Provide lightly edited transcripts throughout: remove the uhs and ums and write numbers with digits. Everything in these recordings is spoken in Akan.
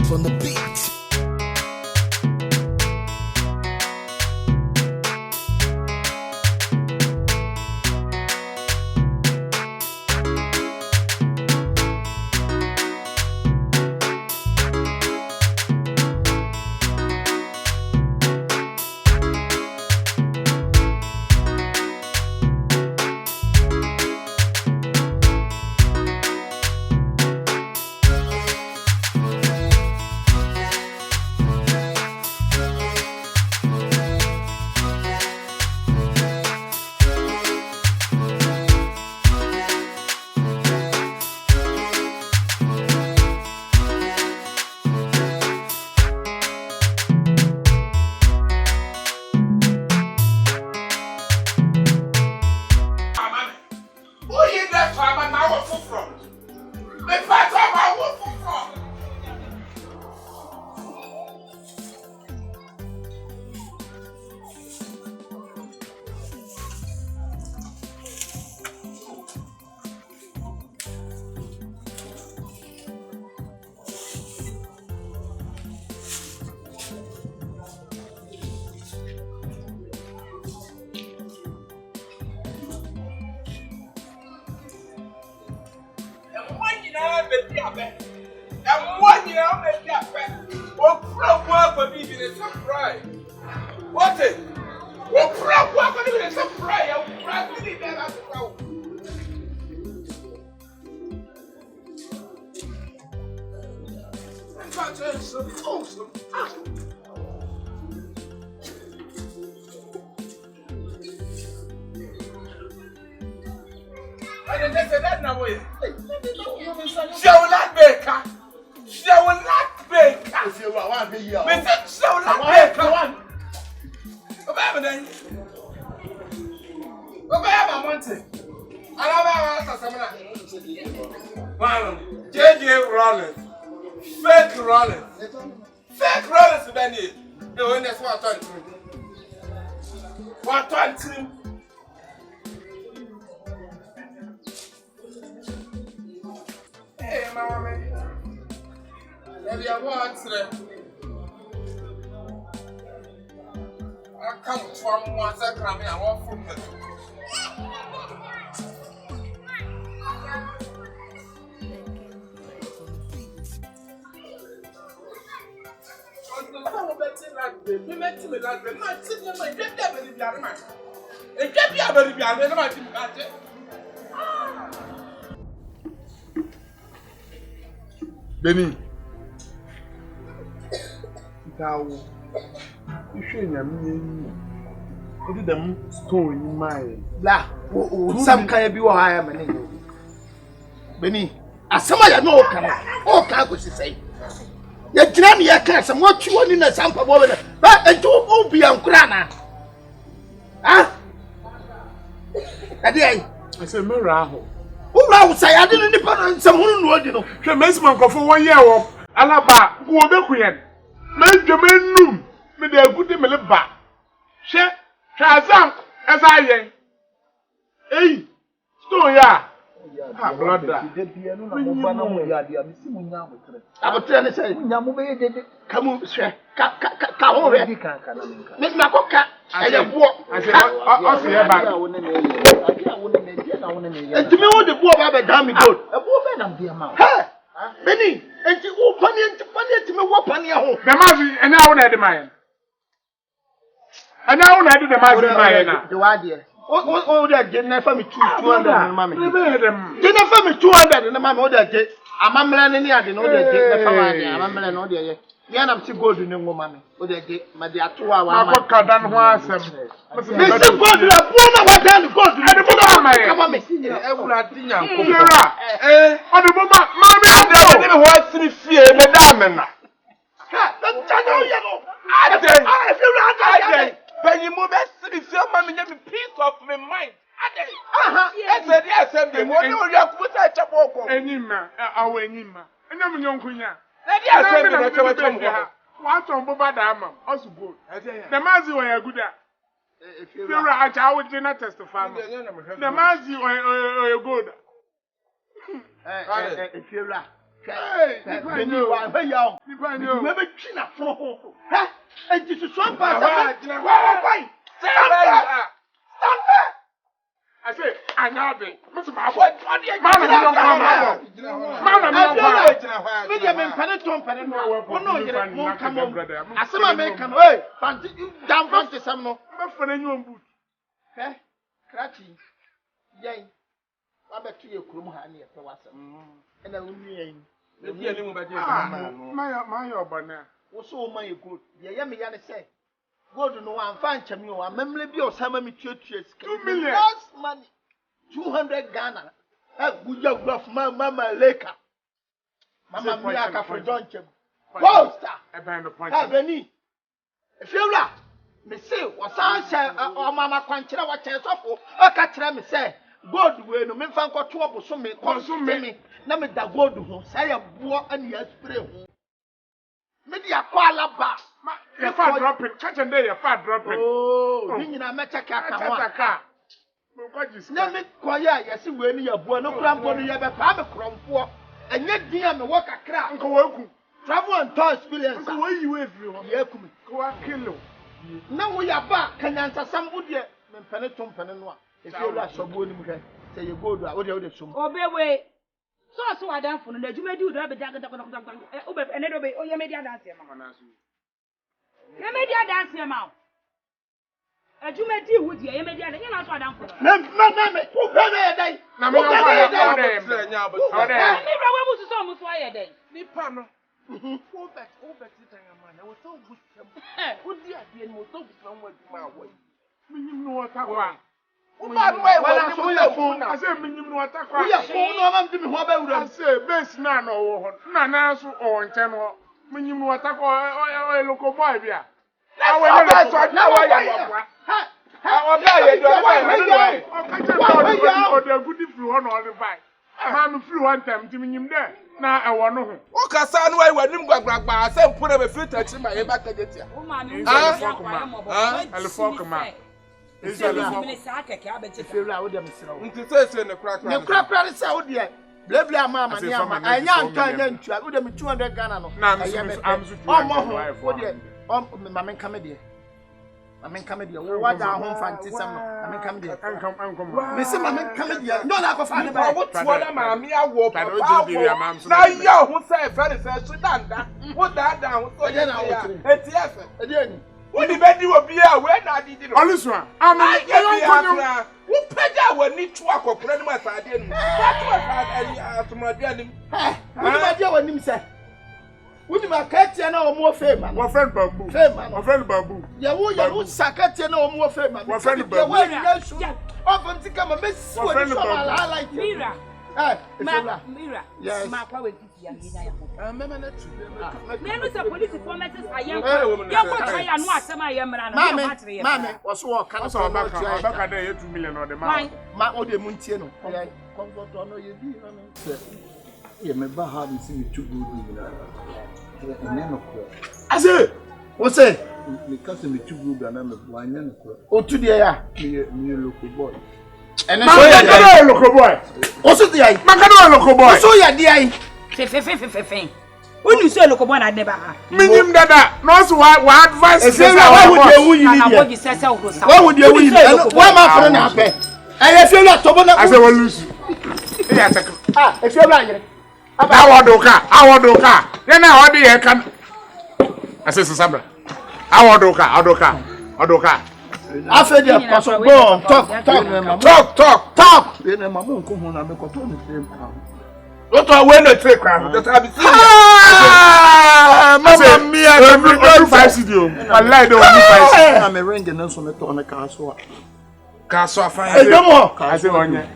Steve on the beat. And 1 year I'll make that back. What crap work for me in a surprise? What it? What crap work for me in a surprise? I'm cracking it that as well. I'm trying to so awesome. I didn't say that now. She will not make her. She will not make her. She will not make her. Obey then. Obey my mountain. I love our JJ Rollins. Fake Rollins. Fake Rollins, Benny. The one that's 120. 120. Hey, mama. If you want to, I come from one second. I want from the. We met him that way. My senior, my get there very bad man. It get me a very bad man. My team got it. Benny, now you should have me. Them stone in my la. Some can be what I am. Benny, as somebody know, can go to say. You dream your cats and what you want in a sample woman, but don't be on Grana. Ah, I said, Miraho. Who I would say I didn't depend someone who know. She makes my for 1 year of Alaba, who will be queen. Make the men room, with their good back. She Shazam, as I am. Hey, stone ya. Ah, brother. I'm trying to say, come on, sir. Come on, Miss Macoca. I have walked. I said, I'll see about and to me, what the boy have a damn good. A woman of the amount. Benny, and you open it to me, what on your home. The master, and now I demand. And now I do the master. The idea. Oh, that didn't for me 200, mammy. Didn't for me 200 and the mamma that day. I'm a man in the other, no, I'm a man, no, yeah, I'm still good in the woman. But they get my dear 2 hours. I'm not done once. Mr. God, you are poor, what then goes to the woman. Come on, Missy. I will not think I'm on the woman. Mammy, I never was to fear, Madame. I feel like when you move to the film, mammy, let me peace of my mind. Yes, and what you have put at a walk. Any man, our Nima, and I'm young Queen. What on Boba Dama, also good. The Mazi were good. If you are at our dinner testify, the Mazi were good. If you are, Hey, Benny, why young? You never chin up from home. Huh? And this is one part. Stand there. I say, I know it. Mr. Mama, God no one find chemi o amemle bi o sama mi tuatua sika 2 million money 200 Ghana guja graph mama leka mama mi aka for don chem poster e ban the point beni efiewla me say wasan hye o mama kwankyere wa kyen sofo o ka kire me say gold we no me mfa nkoto oboso me me na me da gold ho say ya buo ani ya spray ho me dia kwa alaba your fat dropping, catch and day, your fat dropping. Oh, you know, I check out. Let me quiet, yes, when you are born, no cramp on the other farm from 4, and yet, dear, me walk a crap. Travel and toy experience. Where you everyone, go and kill you. Now we are back, can answer some wood yet, men penetrate penanoa. If you are so good, say you go to the sum. Obey way. So I done for the you may do the jacket of and then obey. Oh, you made your dance, mamma. You made your dance, mamma. And you may deal with you, made your dance, I done for them. No, I'm flew one time to him there. Now I want to know. Okay, son, why when you go back, I said, put up a few touch in my back again. It's a crack. Blabla mama, I am trying to have them 200 Ghana. I'm comedy. I'm comedy. What are home fancy? I'm comedy. Miss Mamma comedy. No, I find about what mammy I walk. Now, you who say very first that. What that down? Again. What the baby will be aware that I didn't. Aluswa, I'm who paid that when need to walk or put my side in. What my dear? What do you say? Would my cat no more famous? My friend Babu. My friend Babu. You Sakati no more famous. My friend Babu. Often to come a miss. My friend Babu. I like Mira. Mira. Yes. My power. Remember the police information I am. You know some I am. Mammy was walking. I saw back 2 million or the man. My old Muntiano. Yeah, my bar see me too good. I say, what's it? My cousin me too good and I'm a blind. Oh, today, me local boy. And I local boy. Also, the I local boy. So, yeah, dear. When you say local boy, I never have. Minimum that, not what advice. Why would you win? Why my friend happy? I feel like I say, well, lose. If you're right. I want to car. Then I want to can. I say, Sabra. I want to car. After the apostle, go on, talk. Then my mom come home and make a turn the same time. What I win the trick, that I be seeing. Mamma mia, every 5 studio. I like the 1 5. I'm a ring and also on the castle. Castle, fine. No more. I say, one year.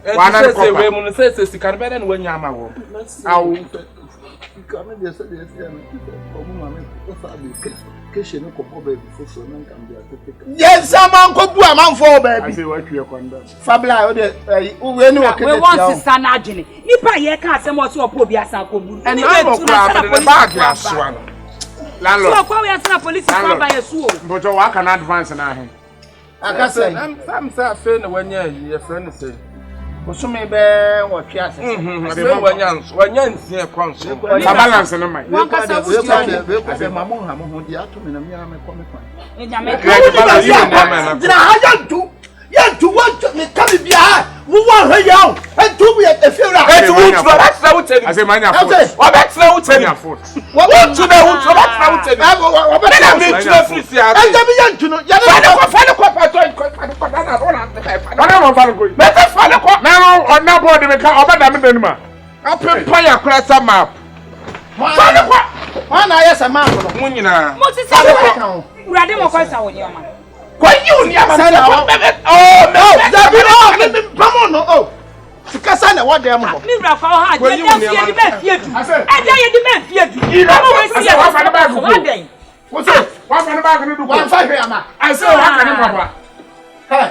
One I say, women say, can better than when you are my home. I will come in yesterday. Yes, someone could do a man for baby. I say, what you are condemned. Fabla, we want to stand agony. You buy your car, some more to a poor Biasaco. And I'm not in the bag, Swan. Landlord, we are a police by a Suro. But you walk an advance and I can say, I'm saying when your friend say. Osome be what you say. Wanyansi e kwanso. Balance no man. We kwa mamu ha mo di ato me na me am ko me kwa. Eja me Dina ha yantu want me come bia wo wan ha yawo entu bi e fiura Etu wo that's na what I say manya foot. Wa bet na what Manya foot. Wo tu na wo that's na what wa be na me tu free si ade. enta bi yantu no ya Fale ko pato na ona Wana mo fa go. me te fale ko Na no ona board me ka obada me denu ma. apempa ya kura sa map. fale kwa wana ayesa ma no Mu nyina. mo ti sa wo urade mo ko sa wo ni oma Kwa you ni ama Sana oh Dabi me pamo no oh sikasa na wa dem ho mi ra fa ha je dem fie di me fie du e je ye di me fie du mo we si wa fa na bag go. aden Wo say wa fa na bag no du ko. wa fa hwe ama I say wa ka ni papa.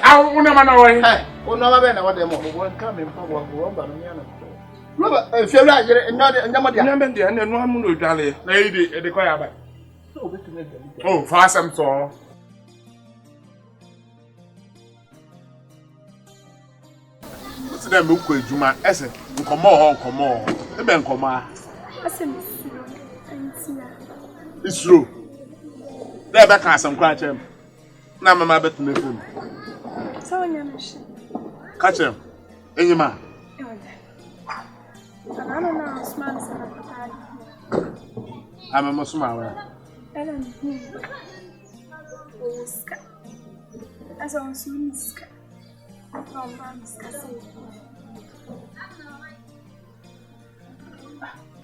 Awu una ma na wo yi. ono ba be na wa dem ho wo nka me mpa wo ba no nya na Roba fiura yere nyama dia nyambe dia na no amu no dwale. Na yi de ko ya ba. so obetime dali Oh, fa sam to. What's the milk with Juma? Ese, nkomo. Ebe nkomo a. Asem Suro. Antia. Isro. There be kan sam kwa chem. Na mama betu me fun. So nyamshi. Ka chem. Enyima. Ana na Osman sana kotali. Ama mosuma wa. Ana ni. Oska. Asa onsumiska. PROMBL3M se.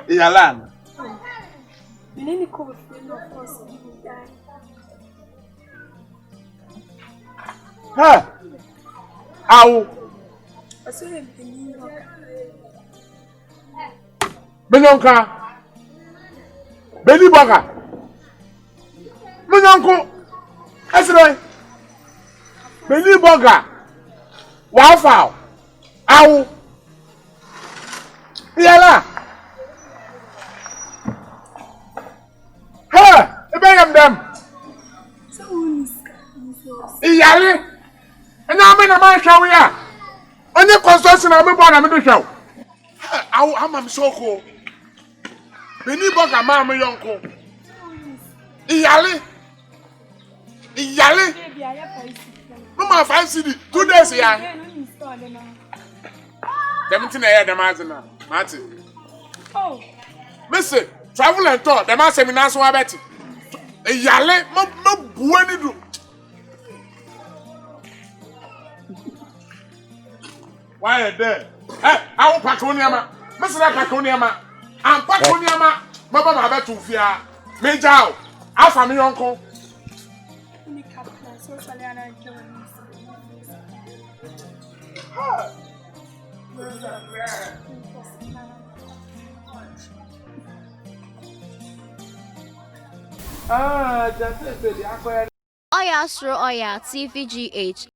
Iyalan. Nini ko feel of course you die. Ha. Awu. Aso ye beni roka. Benyonka. Beni boga. Benyonko. Esre. Beni boga. Wa fa. Awu. Iyala. Ha, ebe yam dem. So uniska. Iyale. Enya me na ma hwawe a. Onye construction na me bo na me do hwaw. Awu ama me soko. Beni boga ma me yonko. Iyale. Baby aya paisi. No ma fancy di 2 days ya. Dem tin na ya dem azina. Mati. Oh. Missy, travel and tour. Dem asem na so abeti. Iyale mo buwe ni du. Why there? I will pack on yama. Missy na pack on yama. Am pack on yama. Baba ma betu fia. Mejao. Afa mi yonko. Ni kapla so saliana nkewa ni. That's it. Oyaa, Suro, Oyaa, TVgh.